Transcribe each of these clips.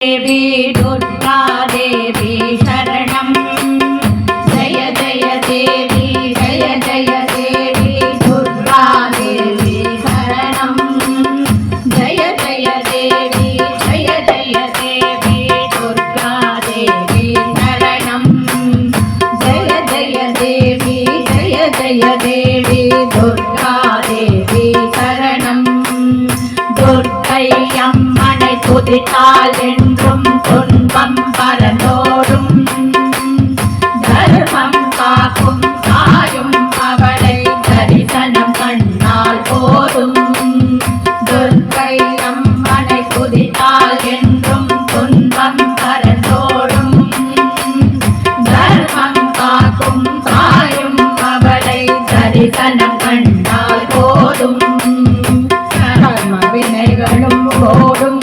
देवी दुर्गा देवी शरणं जय जय देवी जय जय देवी दुर्गा देवी शरणं जय जय देवी जय जय देवी दुर्गा देवी शरणं जय जय देवी जय जय देवी दुर्गा देवी शरणं दुर्गै अम्मனை துதித்தால் என்றும் துன்பம் பரந்தோடும் தர்மம் காக்கும் தாயும் அவளை தரிசனம் கண்ணால் போதும் துர்க்கை அம்மனை துதித்தால் என்றும் துன்பம் பரந்தோடும் தர்மம் காக்கும் தாயும் அவளை தரிசனம் கண்ணால் போதும் கர்ம வினைகளும் ஓடும்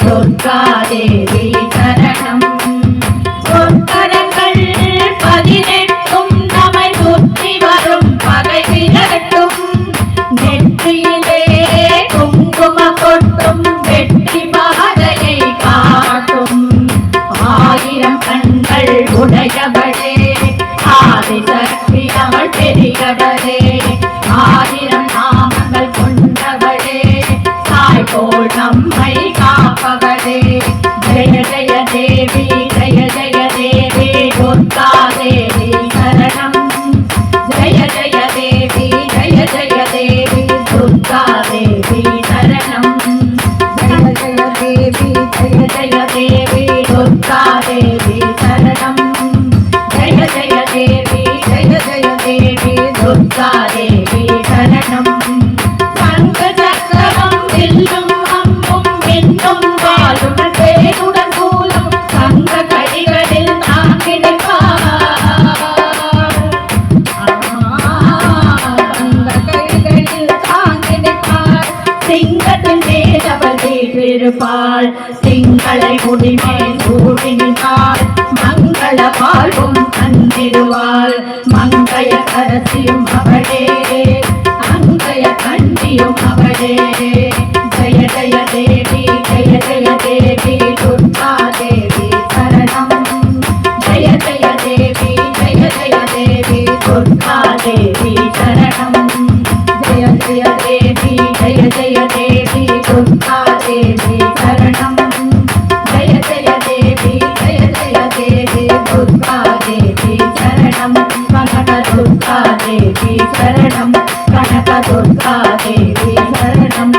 दुर्गा देवी शरणं பொற்கரங்கள் 18 நம்மை சுற்றி வரும் பகை விரட்டும் நெற்றியிலே குங்குமம் கொட்டும் வெற்றி பாதையை காட்டும் 1000 கண்கள் உடையவளே ஆதிசக்தி அவள் பெரியவளே 1000 நாமங்கள் கொண்டவளே தாய் போல் நம்மை காப்பவளே जय जय देवी जय जय देवी दुर्गा देवी शरणं जय जय देवी जय जय देवी दुर्गा देवी शरणं जय जय देवी जय जय देवी दुर्गा देवी शरणं जय जय देवी जय जय देवी दुर्गा देवी शरणं शङ्खचक्रं विल्लुं अम्बुं विण्णुं वालुं தேனுடன் கூலம் சங்க கடிகளில் தாங்கிடுவார் சங்க கைகளில் தாங்கிடுவார் சிங்கத்தின் மேலவள் வீற்றிருப்பாள் திங்களை முடிமேல் சூடினாள் மங்கள வாழ்வும் தந்திடுவாள் மங்கைய கரசியும் அவளே அங்கைய கண்டியும் அவளே जय जय देवी जय जय देवी दुर्गा देवी शरणं जय जय देवी जय जय देवी दुर्गा देवी शरणं जय जय देवी जय जय देवी दुर्गा देवी शरणं जय जय देवी जय जय देवी दुर्गा देवी शरणं कनक दुर्गा देवी शरणं कनक दुर्गा देवी शरणं